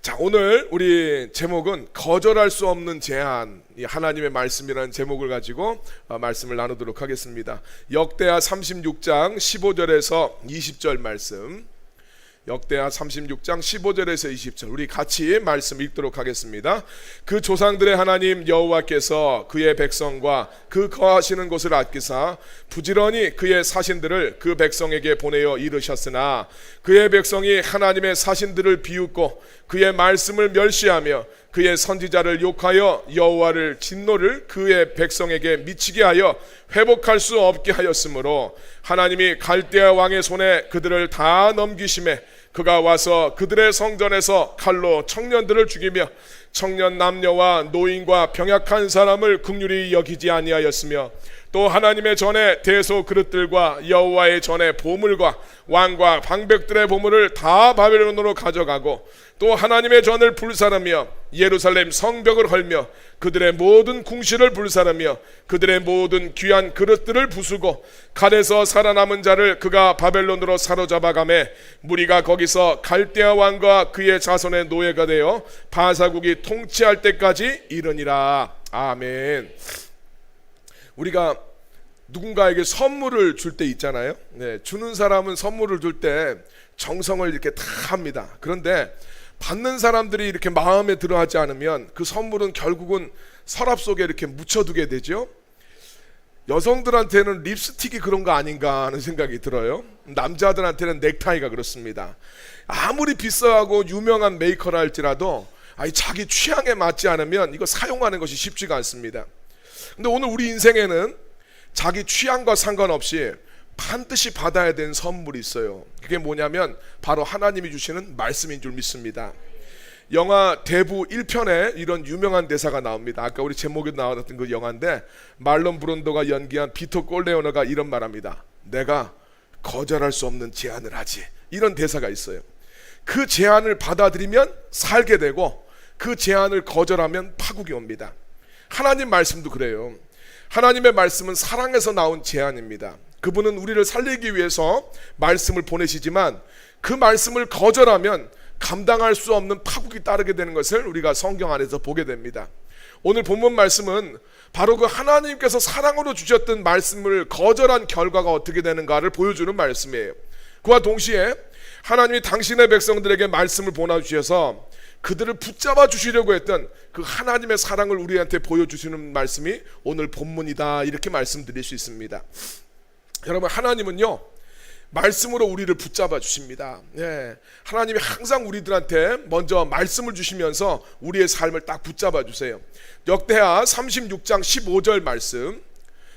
자, 오늘 우리 제목은 거절할 수 없는 제한, 이 하나님의 말씀이라는 제목을 가지고 말씀을 나누도록 하겠습니다. 역대하 36장 15절에서 20절 말씀, 역대하 36장 15절에서 20절 우리 같이 말씀 읽도록 하겠습니다. 그 조상들의 하나님 여호와께서 그의 백성과 그 거하시는 곳을 아끼사 부지런히 그의 사신들을 그 백성에게 보내어 이르셨으나 그의 백성이 하나님의 사신들을 비웃고 그의 말씀을 멸시하며 그의 선지자를 욕하여 여호와를 진노를 그의 백성에게 미치게 하여 회복할 수 없게 하였으므로 하나님이 갈대아 왕의 손에 그들을 다 넘기심에 그가 와서 그들의 성전에서 칼로 청년들을 죽이며 청년 남녀와 노인과 병약한 사람을 긍휼히 여기지 아니하였으며 또 하나님의 전에 대소 그릇들과 여호와의 전에 보물과 왕과 방백들의 보물을 다 바벨론으로 가져가고 또 하나님의 전을 불사르며 예루살렘 성벽을 헐며 그들의 모든 궁실을 불사르며 그들의 모든 귀한 그릇들을 부수고 칼에서 살아남은 자를 그가 바벨론으로 사로잡아가매 무리가 거기서 갈대아 왕과 그의 자손의 노예가 되어 바사국이 통치할 때까지 이르니라. 아멘. 우리가 누군가에게 선물을 줄 때 있잖아요. 주는 사람은 선물을 줄 때 정성을 이렇게 다 합니다. 그런데 받는 사람들이 이렇게 마음에 들어 하지 않으면 그 선물은 결국은 서랍 속에 이렇게 묻혀두게 되죠. 여성들한테는 립스틱이 그런 거 아닌가 하는 생각이 들어요. 남자들한테는 넥타이가 그렇습니다. 아무리 비싸고 유명한 메이커라 할지라도 자기 취향에 맞지 않으면 이거 사용하는 것이 쉽지가 않습니다. 근데 오늘 우리 인생에는 자기 취향과 상관없이 반드시 받아야 되는 선물이 있어요. 그게 뭐냐면 바로 하나님이 주시는 말씀인 줄 믿습니다. 영화 대부 1편에 이런 유명한 대사가 나옵니다. 아까 우리 제목에 나왔던 그 영화인데 말론 브론도가 연기한 비토 콜레오네가 이런 말합니다. 내가 거절할 수 없는 제안을 하지. 이런 대사가 있어요. 그 제안을 받아들이면 살게 되고 그 제안을 거절하면 파국이 옵니다. 하나님 말씀도 그래요. 하나님의 말씀은 사랑에서 나온 제안입니다. 그분은 우리를 살리기 위해서 말씀을 보내시지만 그 말씀을 거절하면 감당할 수 없는 파국이 따르게 되는 것을 우리가 성경 안에서 보게 됩니다. 오늘 본문 말씀은 바로 그 하나님께서 사랑으로 주셨던 말씀을 거절한 결과가 어떻게 되는가를 보여주는 말씀이에요. 그와 동시에 하나님이 당신의 백성들에게 말씀을 보내주셔서 그들을 붙잡아 주시려고 했던 그 하나님의 사랑을 우리한테 보여주시는 말씀이 오늘 본문이다, 이렇게 말씀드릴 수 있습니다. 여러분, 하나님은요 말씀으로 우리를 붙잡아 주십니다. 하나님이 항상 우리들한테 먼저 말씀을 주시면서 우리의 삶을 딱 붙잡아 주세요. 역대하 36장 15절 말씀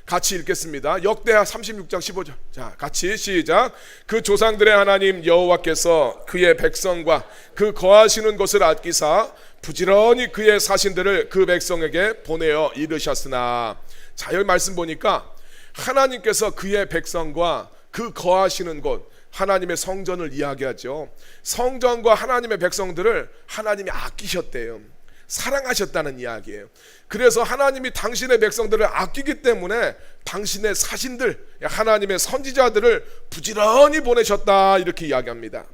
같이 읽겠습니다. 역대하 36장 15절. 자, 같이 시작. 그 조상들의 하나님 여호와께서 그의 백성과 그 거하시는 곳을 아끼사 부지런히 그의 사신들을 그 백성에게 보내어 이르셨으나. 자, 여기 말씀 보니까 하나님께서 그의 백성과 그 거하시는 곳, 하나님의 성전을 이야기하죠. 성전과 하나님의 백성들을 하나님이 아끼셨대요. 사랑하셨다는 이야기예요. 그래서 하나님이 당신의 백성들을 아끼기 때문에 당신의 사신들, 하나님의 선지자들을 부지런히 보내셨다, 이렇게 이야기합니다.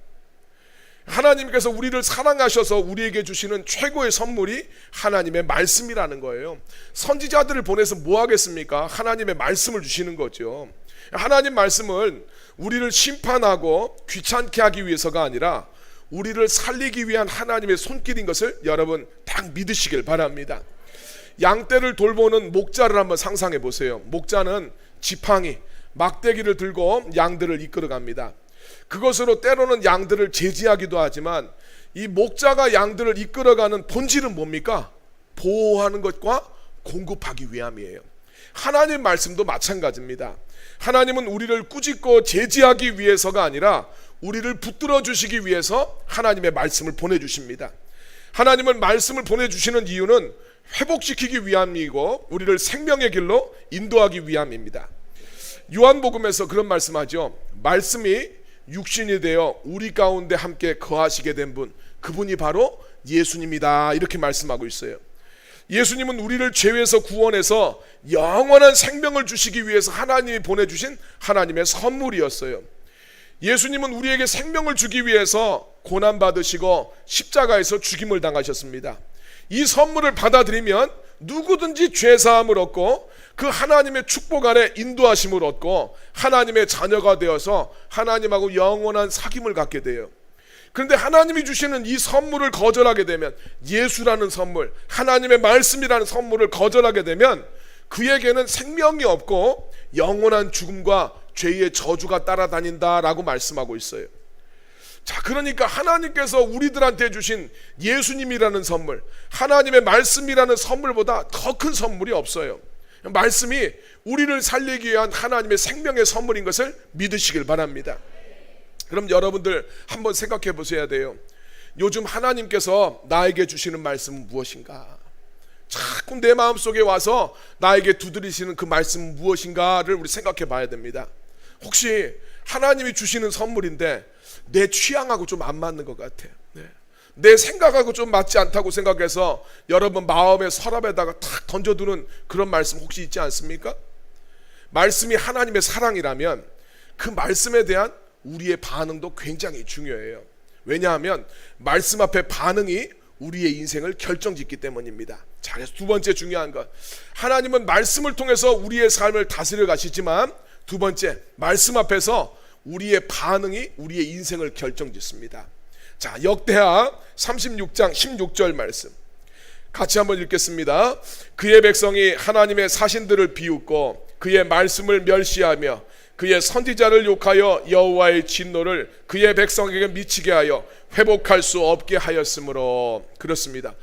하나님께서 우리를 사랑하셔서 우리에게 주시는 최고의 선물이 하나님의 말씀이라는 거예요. 선지자들을 보내서 뭐 하겠습니까? 하나님의 말씀을 주시는 거죠. 하나님 말씀은 우리를 심판하고 귀찮게 하기 위해서가 아니라 우리를 살리기 위한 하나님의 손길인 것을 여러분 딱 믿으시길 바랍니다. 양떼를 돌보는 목자를 한번 상상해 보세요. 목자는 지팡이, 막대기를 들고 양들을 이끌어 갑니다. 그것으로 때로는 양들을 제지하기도 하지만 이 목자가 양들을 이끌어가는 본질은 뭡니까? 보호하는 것과 공급하기 위함이에요. 하나님 말씀도 마찬가지입니다. 하나님은 우리를 꾸짖고 제지하기 위해서가 아니라 우리를 붙들어 주시기 위해서 하나님의 말씀을 보내주십니다. 하나님은 말씀을 보내주시는 이유는 회복시키기 위함이고 우리를 생명의 길로 인도하기 위함입니다. 요한복음에서 그런 말씀하죠. 말씀이 육신이 되어 우리 가운데 함께 거하시게 된 분, 그분이 바로 예수님이다, 이렇게 말씀하고 있어요. 예수님은 우리를 죄에서 구원해서 영원한 생명을 주시기 위해서 하나님이 보내주신 하나님의 선물이었어요. 예수님은 우리에게 생명을 주기 위해서 고난받으시고 십자가에서 죽임을 당하셨습니다. 이 선물을 받아들이면 누구든지 죄사함을 얻고 그 하나님의 축복 아래 인도하심을 얻고 하나님의 자녀가 되어서 하나님하고 영원한 사귐을 갖게 돼요. 그런데 하나님이 주시는 이 선물을 거절하게 되면, 예수라는 선물, 하나님의 말씀이라는 선물을 거절하게 되면 그에게는 생명이 없고 영원한 죽음과 죄의 저주가 따라다닌다라고 말씀하고 있어요. 자, 그러니까 하나님께서 우리들한테 주신 예수님이라는 선물, 하나님의 말씀이라는 선물보다 더 큰 선물이 없어요. 말씀이 우리를 살리기 위한 하나님의 생명의 선물인 것을 믿으시길 바랍니다. 그럼 여러분들 한번 생각해 보셔야 돼요. 요즘 하나님께서 나에게 주시는 말씀은 무엇인가? 자꾸 내 마음속에 와서 나에게 두드리시는 그 말씀은 무엇인가를 우리 생각해 봐야 됩니다. 혹시 하나님이 주시는 선물인데 내 취향하고 좀 안 맞는 것 같아, 내 생각하고 좀 맞지 않다고 생각해서 여러분 마음의 서랍에다가 탁 던져두는 그런 말씀 혹시 있지 않습니까? 말씀이 하나님의 사랑이라면 그 말씀에 대한 우리의 반응도 굉장히 중요해요. 왜냐하면 말씀 앞에 반응이 우리의 인생을 결정짓기 때문입니다. 자, 그래서 두 번째 중요한 것, 하나님은 말씀을 통해서 우리의 삶을 다스려 가시지만 두 번째, 말씀 앞에서 우리의 반응이 우리의 인생을 결정짓습니다. 자, 역대하 36장 16절 말씀 같이 한번 읽겠습니다. 그의 백성이 하나님의 사신들을 비웃고 그의 말씀을 멸시하며 그의 선지자를 욕하여 여호와의 진노를 그의 백성에게 미치게 하여 회복할 수 없게 하였으므로. 그렇습니다.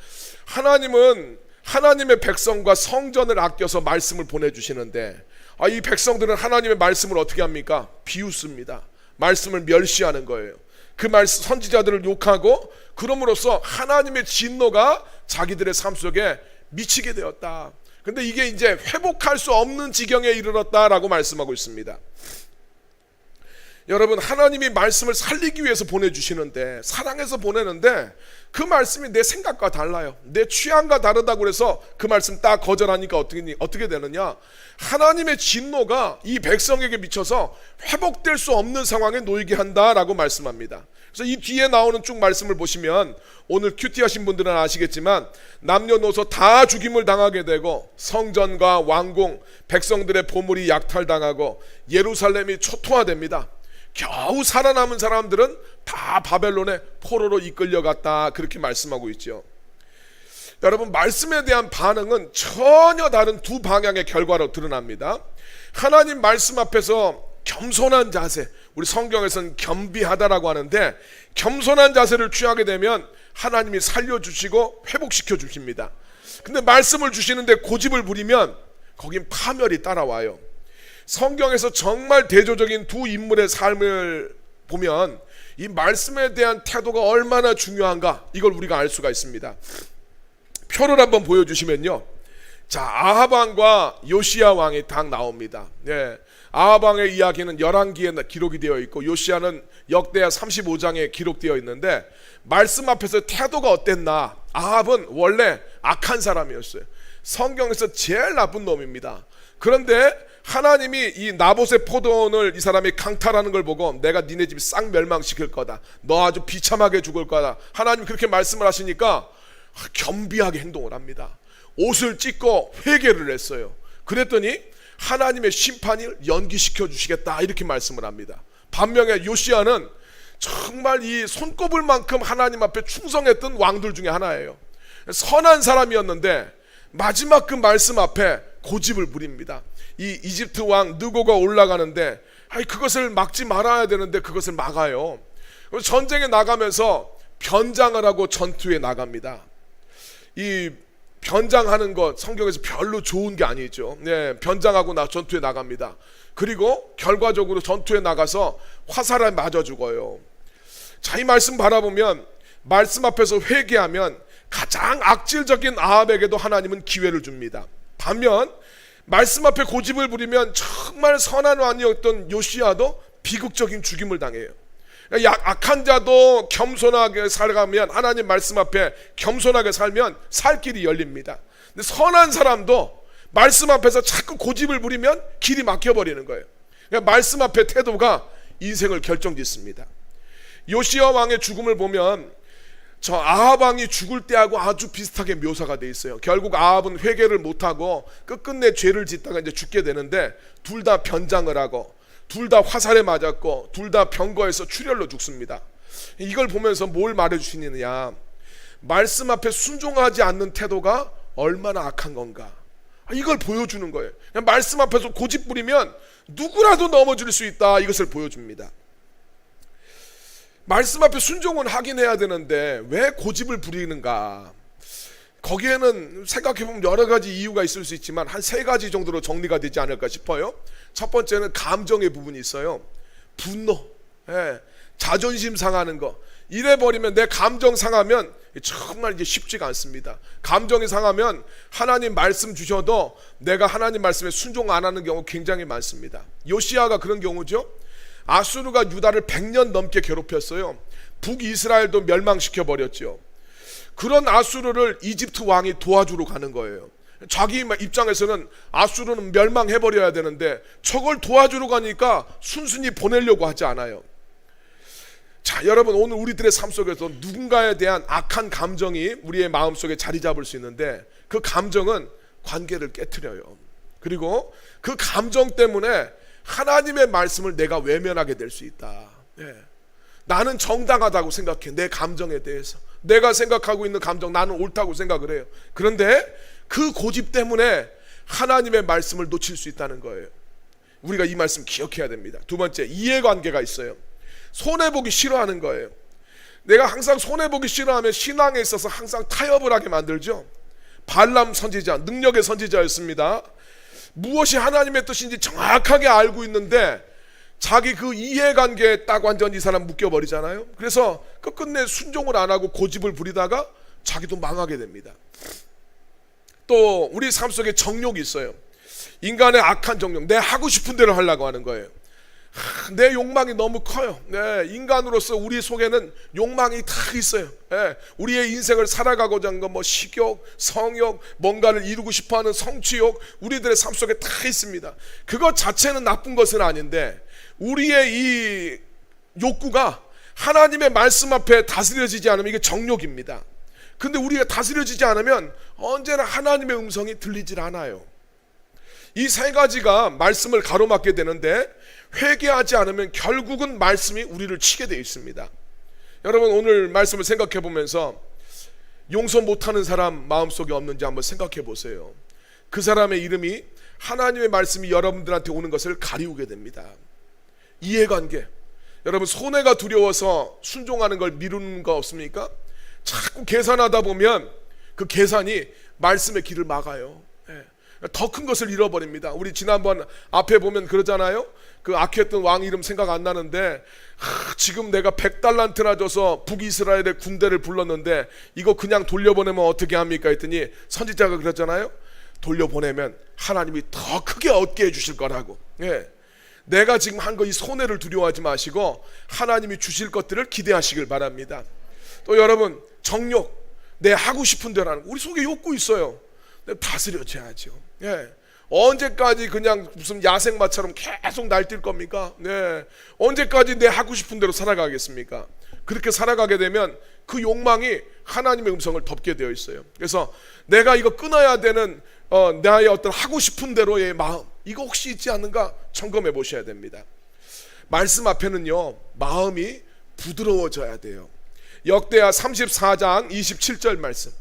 하나님은 하나님의 백성과 성전을 아껴서 말씀을 보내주시는데 이 백성들은 하나님의 말씀을 어떻게 합니까? 비웃습니다. 말씀을 멸시하는 거예요. 그 말씀, 선지자들을 욕하고 그럼으로써 하나님의 진노가 자기들의 삶 속에 미치게 되었다. 근데 이게 이제 회복할 수 없는 지경에 이르렀다라고 말씀하고 있습니다. 여러분, 하나님이 말씀을 살리기 위해서 보내주시는데, 사랑해서 보내는데 그 말씀이 내 생각과 달라요. 내 취향과 다르다고 해서 그 말씀 딱 거절하니까 어떻게 되느냐? 하나님의 진노가 이 백성에게 미쳐서 회복될 수 없는 상황에 놓이게 한다라고 말씀합니다. 그래서 이 뒤에 나오는 쭉 말씀을 보시면 오늘 큐티 하신 분들은 아시겠지만 남녀노소 다 죽임을 당하게 되고 성전과 왕궁, 백성들의 보물이 약탈당하고 예루살렘이 초토화됩니다. 겨우 살아남은 사람들은 다 바벨론의 포로로 이끌려갔다, 그렇게 말씀하고 있죠. 여러분, 말씀에 대한 반응은 전혀 다른 두 방향의 결과로 드러납니다. 하나님 말씀 앞에서 겸손한 자세, 우리 성경에서는 겸비하다라고 하는데 겸손한 자세를 취하게 되면 하나님이 살려주시고 회복시켜 주십니다. 근데 말씀을 주시는데 고집을 부리면 거긴 파멸이 따라와요. 성경에서 정말 대조적인 두 인물의 삶을 보면 이 말씀에 대한 태도가 얼마나 중요한가, 이걸 우리가 알 수가 있습니다. 표를 한번 보여주시면요, 자, 아합 왕과 요시야 왕이 딱 나옵니다. 아합 왕의 이야기는 열왕기에 기록이 되어 있고 요시야는 역대하 35장에 기록되어 있는데 말씀 앞에서 태도가 어땠나? 아합은 원래 악한 사람이었어요. 성경에서 제일 나쁜 놈입니다. 그런데 하나님이 이 나봇의 포도원을 이 사람이 강탈하는 걸 보고 내가 니네 집 싹 멸망시킬 거다, 너 아주 비참하게 죽을 거다, 하나님 그렇게 말씀을 하시니까 겸비하게 행동을 합니다. 옷을 찢고 회개를 했어요. 그랬더니 하나님의 심판을 연기시켜 주시겠다, 이렇게 말씀을 합니다. 반면에 요시야는 정말 이 손꼽을만큼 하나님 앞에 충성했던 왕들 중에 하나예요. 선한 사람이었는데 마지막 그 말씀 앞에 고집을 부립니다. 이 이집트 왕 느고가 올라가는데 그것을 막지 말아야 되는데 그것을 막아요. 전쟁에 나가면서 변장을 하고 전투에 나갑니다. 이 변장하는 것 성경에서 별로 좋은 게 아니죠. 변장하고 전투에 나갑니다. 그리고 결과적으로 전투에 나가서 화살에 맞아 죽어요. 자, 이 말씀 바라보면 말씀 앞에서 회개하면 가장 악질적인 아합에게도 하나님은 기회를 줍니다. 반면 말씀 앞에 고집을 부리면 정말 선한 왕이었던 요시야도 비극적인 죽임을 당해요. 악한 자도 겸손하게 살아가면, 하나님 말씀 앞에 겸손하게 살면 살 길이 열립니다. 근데 선한 사람도 말씀 앞에서 자꾸 고집을 부리면 길이 막혀버리는 거예요. 그러니까 말씀 앞에 태도가 인생을 결정짓습니다. 요시야 왕의 죽음을 보면 저 아합 왕이 죽을 때하고 아주 비슷하게 묘사가 돼 있어요. 결국 아합은 회개를 못하고 끝끝내 죄를 짓다가 이제 죽게 되는데, 둘 다 변장을 하고 둘 다 화살에 맞았고 둘 다 병거에서 출혈로 죽습니다. 이걸 보면서 뭘 말해 주시느냐, 말씀 앞에 순종하지 않는 태도가 얼마나 악한 건가, 이걸 보여주는 거예요. 그냥 말씀 앞에서 고집 부리면 누구라도 넘어질 수 있다, 이것을 보여줍니다. 말씀 앞에 순종은 하긴 해야 되는데 왜 고집을 부리는가? 거기에는 생각해보면 여러 가지 이유가 있을 수 있지만 한 3가지 정도로 정리가 되지 않을까 싶어요. 첫 번째는 감정의 부분이 있어요. 분노, 자존심 상하는 거. 이래버리면, 내 감정 상하면 정말 이제 쉽지가 않습니다. 감정이 상하면 하나님 말씀 주셔도 내가 하나님 말씀에 순종 안 하는 경우 굉장히 많습니다. 요시야가 그런 경우죠. 아수르가 유다를 100년 넘게 괴롭혔어요. 북이스라엘도 멸망시켜 버렸죠. 그런 아수르를 이집트 왕이 도와주러 가는 거예요. 자기 입장에서는 아수르는 멸망해버려야 되는데 저걸 도와주러 가니까 순순히 보내려고 하지 않아요. 자, 여러분, 오늘 우리들의 삶 속에서 누군가에 대한 악한 감정이 우리의 마음속에 자리 잡을 수 있는데, 그 감정은 관계를 깨트려요. 그리고 그 감정 때문에 하나님의 말씀을 내가 외면하게 될 수 있다. 나는 정당하다고 생각해. 내 감정에 대해서 내가 생각하고 있는 감정, 나는 옳다고 생각을 해요. 그런데 그 고집 때문에 하나님의 말씀을 놓칠 수 있다는 거예요. 우리가 이 말씀 기억해야 됩니다. 두 번째, 이해관계가 있어요. 손해보기 싫어하는 거예요. 내가 항상 손해보기 싫어하면 신앙에 있어서 항상 타협을 하게 만들죠. 발람 선지자, 능력의 선지자였습니다. 무엇이 하나님의 뜻인지 정확하게 알고 있는데 자기 그 이해관계에 딱 완전 이 사람 묶여버리잖아요. 그래서 끝끝내 순종을 안 하고 고집을 부리다가 자기도 망하게 됩니다. 또 우리 삶 속에 정욕이 있어요. 인간의 악한 정욕, 내 하고 싶은 대로 하려고 하는 거예요. 내 욕망이 너무 커요. 인간으로서 우리 속에는 욕망이 다 있어요. 우리의 인생을 살아가고자 하는 건 식욕, 성욕, 뭔가를 이루고 싶어하는 성취욕, 우리들의 삶 속에 다 있습니다. 그것 자체는 나쁜 것은 아닌데 우리의 이 욕구가 하나님의 말씀 앞에 다스려지지 않으면 이게 정욕입니다. 근데 우리가 다스려지지 않으면 언제나 하나님의 음성이 들리질 않아요. 이 3가지가 말씀을 가로막게 되는데, 회개하지 않으면 결국은 말씀이 우리를 치게 되어 있습니다. 여러분, 오늘 말씀을 생각해 보면서 용서 못하는 사람 마음속에 없는지 한번 생각해 보세요. 그 사람의 이름이 하나님의 말씀이 여러분들한테 오는 것을 가리우게 됩니다. 이해관계, 여러분, 손해가 두려워서 순종하는 걸 미루는 거 없습니까? 자꾸 계산하다 보면 그 계산이 말씀의 길을 막아요. 더 큰 것을 잃어버립니다. 우리 지난번 앞에 보면 그러잖아요. 그 악했던 왕 이름 생각 안 나는데, 지금 내가 100달란트나 줘서 북이스라엘의 군대를 불렀는데 이거 그냥 돌려보내면 어떻게 합니까 했더니 선지자가 그랬잖아요. 돌려보내면 하나님이 더 크게 얻게 해주실 거라고. 내가 지금 한 거 이 손해를 두려워하지 마시고 하나님이 주실 것들을 기대하시길 바랍니다. 또 여러분, 정욕, 내 하고 싶은 대로 하는 거. 우리 속에 욕구 있어요. 다스려져야죠. 언제까지 그냥 무슨 야생마처럼 계속 날뛸 겁니까? 언제까지 내 하고 싶은 대로 살아가겠습니까? 그렇게 살아가게 되면 그 욕망이 하나님의 음성을 덮게 되어 있어요. 그래서 내가 이거 끊어야 되는 나의 어떤 하고 싶은 대로의 마음, 이거 혹시 있지 않는가 점검해 보셔야 됩니다. 말씀 앞에는요, 마음이 부드러워져야 돼요. 역대하 34장 27절 말씀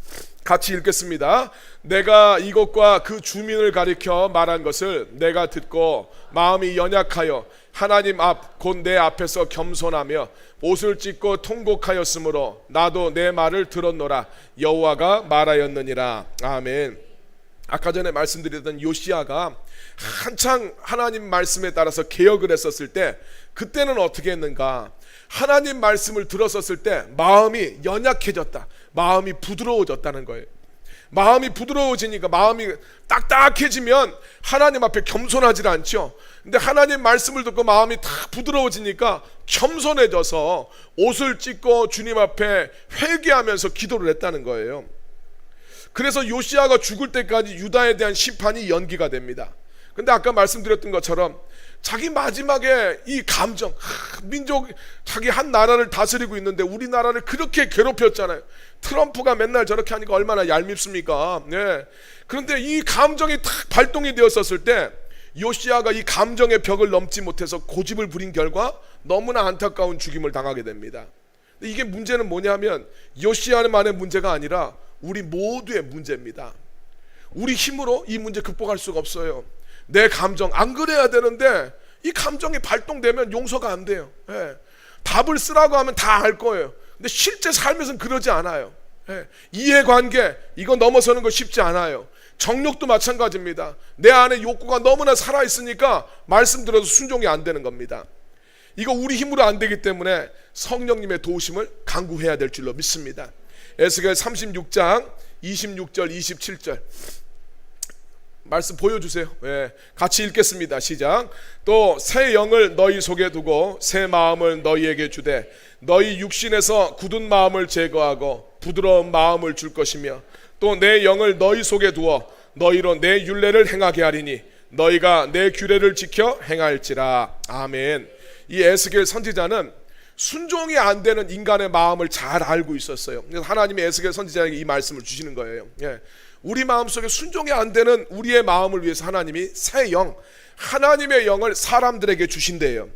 같이 읽겠습니다. 내가 이곳과 그 주민을 가리켜 말한 것을 내가 듣고 마음이 연약하여 하나님 앞 곧 내 앞에서 겸손하며 옷을 찢고 통곡하였으므로 나도 내 말을 들었노라. 여호와가 말하였느니라. 아멘. 아까 전에 말씀드렸던 요시야가 한창 하나님 말씀에 따라서 개혁을 했었을 때, 그때는 어떻게 했는가? 하나님 말씀을 들었었을 때 마음이 연약해졌다, 마음이 부드러워졌다는 거예요. 마음이 부드러워지니까, 마음이 딱딱해지면 하나님 앞에 겸손하지 않죠. 근데 하나님 말씀을 듣고 마음이 다 부드러워지니까 겸손해져서 옷을 찢고 주님 앞에 회개하면서 기도를 했다는 거예요. 그래서 요시야가 죽을 때까지 유다에 대한 심판이 연기가 됩니다. 근데 아까 말씀드렸던 것처럼 자기 마지막에 이 감정, 민족, 자기 한 나라를 다스리고 있는데 우리나라를 그렇게 괴롭혔잖아요. 트럼프가 맨날 저렇게 하니까 얼마나 얄밉습니까? 네. 그런데 이 감정이 탁 발동이 되었었을 때 요시야가 이 감정의 벽을 넘지 못해서 고집을 부린 결과 너무나 안타까운 죽임을 당하게 됩니다. 이게 문제는 뭐냐면 요시야만의 문제가 아니라 우리 모두의 문제입니다. 우리 힘으로 이 문제 극복할 수가 없어요. 내 감정 안 그래야 되는데 이 감정이 발동되면 용서가 안 돼요. 예. 답을 쓰라고 하면 다 알 거예요. 근데 실제 삶에서는 그러지 않아요. 예. 이해관계 이거 넘어서는 거 쉽지 않아요. 정욕도 마찬가지입니다. 내 안에 욕구가 너무나 살아있으니까 말씀 들어도 순종이 안 되는 겁니다. 이거 우리 힘으로 안 되기 때문에 성령님의 도우심을 간구해야 될 줄로 믿습니다. 에스겔 36장 26절 27절 말씀 보여주세요. 네, 같이 읽겠습니다. 시작. 또 새 영을 너희 속에 두고 새 마음을 너희에게 주되 너희 육신에서 굳은 마음을 제거하고 부드러운 마음을 줄 것이며 또 내 영을 너희 속에 두어 너희로 내 율례를 행하게 하리니 너희가 내 규례를 지켜 행할지라. 아멘. 이 에스겔 선지자는 순종이 안 되는 인간의 마음을 잘 알고 있었어요. 그래서 하나님이 에스겔 선지자에게 이 말씀을 주시는 거예요. 예. 우리 마음속에 순종이 안 되는 우리의 마음을 위해서 하나님이 새 영, 하나님의 영을 사람들에게 주신대요.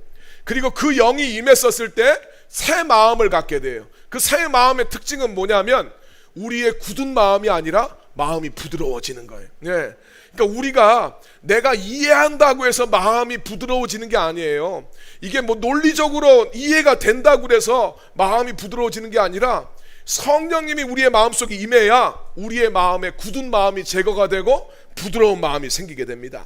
그리고 그 영이 임했었을 때 새 마음을 갖게 돼요. 그 새 마음의 특징은 뭐냐면 우리의 굳은 마음이 아니라 마음이 부드러워지는 거예요. 예. 그러니까 우리가 내가 이해한다고 해서 마음이 부드러워지는 게 아니에요. 이게 뭐 논리적으로 이해가 된다고 해서 마음이 부드러워지는 게 아니라 성령님이 우리의 마음속에 임해야 우리의 마음에 굳은 마음이 제거가 되고 부드러운 마음이 생기게 됩니다.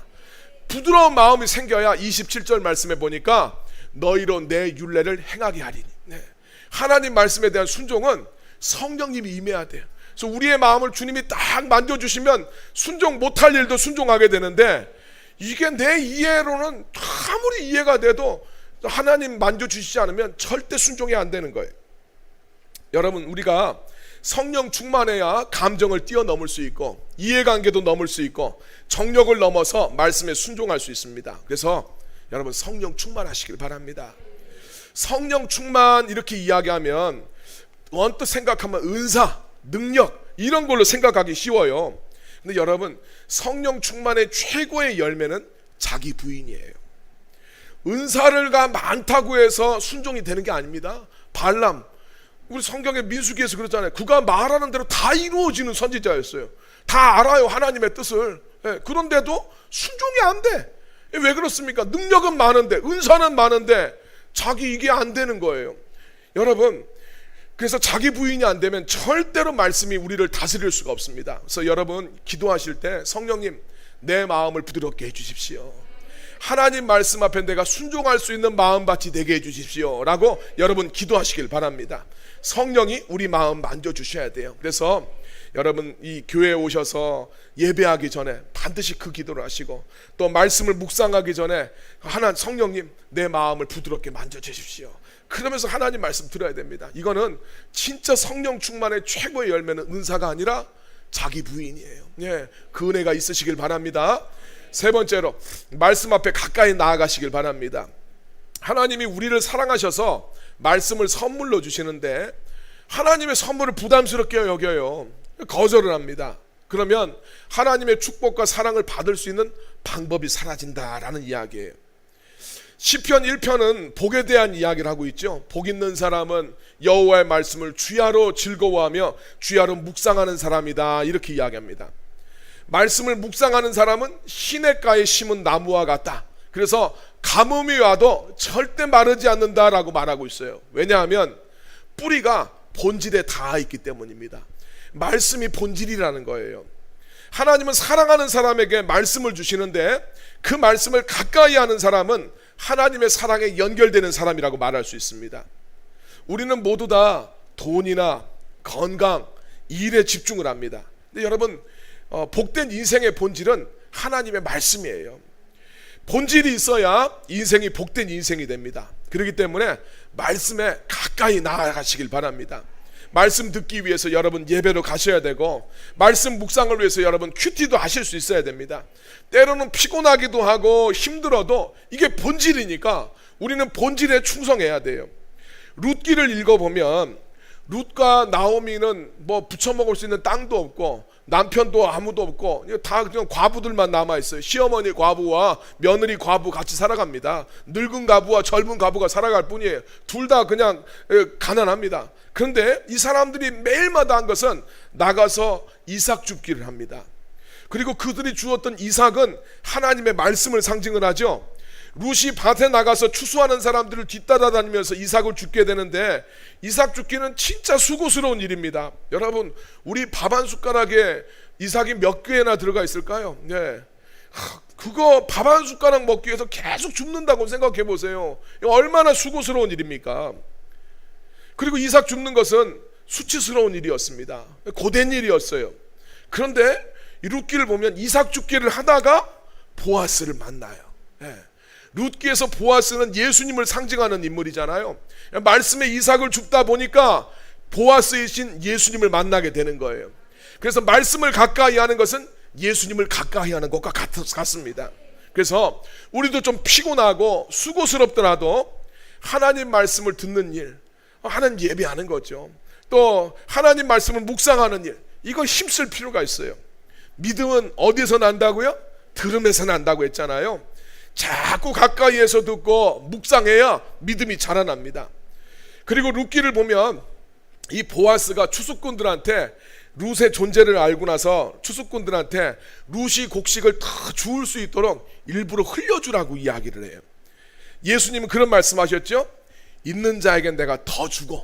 부드러운 마음이 생겨야 27절 말씀에 보니까 너희로 내 율례를 행하게 하리니. 네. 하나님 말씀에 대한 순종은 성령님이 임해야 돼요. 그래서 우리의 마음을 주님이 딱 만져주시면 순종 못할 일도 순종하게 되는데 이게 내 이해로는 아무리 이해가 돼도 하나님 만져주시지 않으면 절대 순종이 안 되는 거예요. 여러분, 우리가 성령 충만해야 감정을 뛰어넘을 수 있고 이해관계도 넘을 수 있고 정욕을 넘어서 말씀에 순종할 수 있습니다. 그래서 여러분 성령 충만하시길 바랍니다. 성령 충만 이렇게 이야기하면 언뜻 생각하면 은사, 능력 이런 걸로 생각하기 쉬워요. 근데 여러분 성령 충만의 최고의 열매는 자기 부인이에요. 은사가 많다고 해서 순종이 되는 게 아닙니다. 발람, 우리 성경의 민수기에서 그렇잖아요. 그가 말하는 대로 다 이루어지는 선지자였어요. 다 알아요, 하나님의 뜻을. 그런데도 순종이 안 돼. 왜 그렇습니까? 능력은 많은데, 은사는 많은데 자기 이게 안 되는 거예요. 여러분, 그래서 자기 부인이 안 되면 절대로 말씀이 우리를 다스릴 수가 없습니다. 그래서 여러분 기도하실 때 성령님 내 마음을 부드럽게 해주십시오. 하나님 말씀 앞에 내가 순종할 수 있는 마음밭이 되게 해주십시오 라고 여러분 기도하시길 바랍니다. 성령이 우리 마음 만져주셔야 돼요. 그래서 여러분 이 교회에 오셔서 예배하기 전에 반드시 그 기도를 하시고 또 말씀을 묵상하기 전에 성령님 내 마음을 부드럽게 만져주십시오. 그러면서 하나님 말씀 들어야 됩니다. 이거는 진짜 성령 충만의 최고의 열매는 은사가 아니라 자기 부인이에요. 예, 그 은혜가 있으시길 바랍니다. 세 번째로 말씀 앞에 가까이 나아가시길 바랍니다. 하나님이 우리를 사랑하셔서 말씀을 선물로 주시는데 하나님의 선물을 부담스럽게 여겨요. 거절을 합니다. 그러면 하나님의 축복과 사랑을 받을 수 있는 방법이 사라진다라는 이야기예요. 시편 1편은 복에 대한 이야기를 하고 있죠. 복 있는 사람은 여호와의 말씀을 주야로 즐거워하며 주야로 묵상하는 사람이다 이렇게 이야기합니다. 말씀을 묵상하는 사람은 시냇가에 심은 나무와 같다. 그래서 가뭄이 와도 절대 마르지 않는다라고 말하고 있어요. 왜냐하면 뿌리가 본질에 닿아 있기 때문입니다. 말씀이 본질이라는 거예요. 하나님은 사랑하는 사람에게 말씀을 주시는데 그 말씀을 가까이 하는 사람은 하나님의 사랑에 연결되는 사람이라고 말할 수 있습니다. 우리는 모두 다 돈이나 건강, 일에 집중을 합니다. 근데 여러분 복된 인생의 본질은 하나님의 말씀이에요. 본질이 있어야 인생이 복된 인생이 됩니다. 그렇기 때문에 말씀에 가까이 나아가시길 바랍니다. 말씀 듣기 위해서 여러분 예배로 가셔야 되고, 말씀 묵상을 위해서 여러분 큐티도 하실 수 있어야 됩니다. 때로는 피곤하기도 하고 힘들어도 이게 본질이니까 우리는 본질에 충성해야 돼요. 룻기를 읽어보면 룻과 나오미는 뭐 부쳐먹을 수 있는 땅도 없고 남편도 아무도 없고 다 그냥 과부들만 남아있어요. 시어머니 과부와 며느리 과부 같이 살아갑니다. 늙은 과부와 젊은 과부가 살아갈 뿐이에요. 둘 다 그냥 가난합니다. 그런데 이 사람들이 매일마다 한 것은 나가서 이삭 줍기를 합니다. 그리고 그들이 주었던 이삭은 하나님의 말씀을 상징을 하죠. 룻이 밭에 나가서 추수하는 사람들을 뒤따라다니면서 이삭을 줍게 되는데, 이삭 줍기는 진짜 수고스러운 일입니다. 여러분, 우리 밥 한 숟가락에 이삭이 몇 개나 들어가 있을까요? 네. 그거 밥 한 숟가락 먹기 위해서 계속 줍는다고 생각해 보세요. 얼마나 수고스러운 일입니까? 그리고 이삭 줍는 것은 수치스러운 일이었습니다. 고된 일이었어요. 그런데 이 룻기를 보면 이삭 줍기를 하다가 보아스를 만나요. 네. 룻기에서 보아스는 예수님을 상징하는 인물이잖아요. 말씀에 이삭을 줍다 보니까 보아스이신 예수님을 만나게 되는 거예요. 그래서 말씀을 가까이 하는 것은 예수님을 가까이 하는 것과 같습니다. 그래서 우리도 좀 피곤하고 수고스럽더라도 하나님 말씀을 듣는 일, 하나님 예배하는 거죠. 또 하나님 말씀을 묵상하는 일, 이거 힘쓸 필요가 있어요. 믿음은 어디서 난다고요? 들음에서 난다고 했잖아요. 자꾸 가까이에서 듣고 묵상해야 믿음이 자라납니다. 그리고 룻기를 보면 이 보아스가 추수꾼들한테 룻의 존재를 알고 나서 추수꾼들한테 룻이 곡식을 더 주울 수 있도록 일부러 흘려주라고 이야기를 해요. 예수님은 그런 말씀하셨죠. 있는 자에겐 내가 더 주고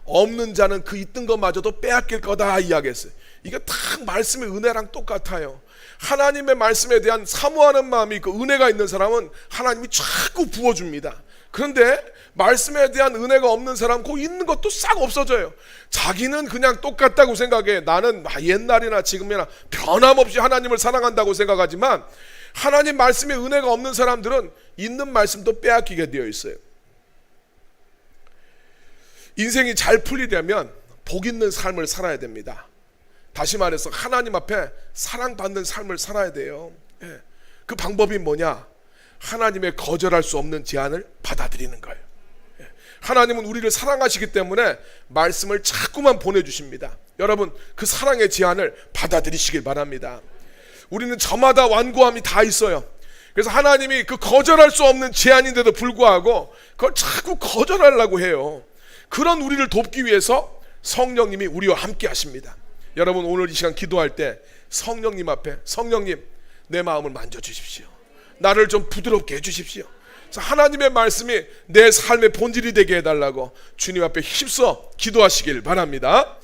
없는 자는 그 있던 것마저도 빼앗길 거다 이야기했어요. 이게 딱 말씀의 은혜랑 똑같아요. 하나님의 말씀에 대한 사모하는 마음이 있고 은혜가 있는 사람은 하나님이 자꾸 부어줍니다. 그런데 말씀에 대한 은혜가 없는 사람은 그 있는 것도 싹 없어져요. 자기는 그냥 똑같다고 생각해. 나는 옛날이나 지금이나 변함없이 하나님을 사랑한다고 생각하지만 하나님 말씀에 은혜가 없는 사람들은 있는 말씀도 빼앗기게 되어 있어요. 인생이 잘 풀리려면 복 있는 삶을 살아야 됩니다. 다시 말해서 하나님 앞에 사랑받는 삶을 살아야 돼요. 그 방법이 뭐냐? 하나님의 거절할 수 없는 제안을 받아들이는 거예요. 하나님은 우리를 사랑하시기 때문에 말씀을 자꾸만 보내주십니다. 여러분, 그 사랑의 제안을 받아들이시길 바랍니다. 우리는 저마다 완고함이 다 있어요. 그래서 하나님이 그 거절할 수 없는 제안인데도 불구하고 그걸 자꾸 거절하려고 해요. 그런 우리를 돕기 위해서 성령님이 우리와 함께 하십니다. 여러분, 오늘 이 시간 기도할 때 성령님 앞에, 성령님 내 마음을 만져주십시오. 나를 좀 부드럽게 해주십시오. 하나님의 말씀이 내 삶의 본질이 되게 해달라고 주님 앞에 힘써 기도하시길 바랍니다.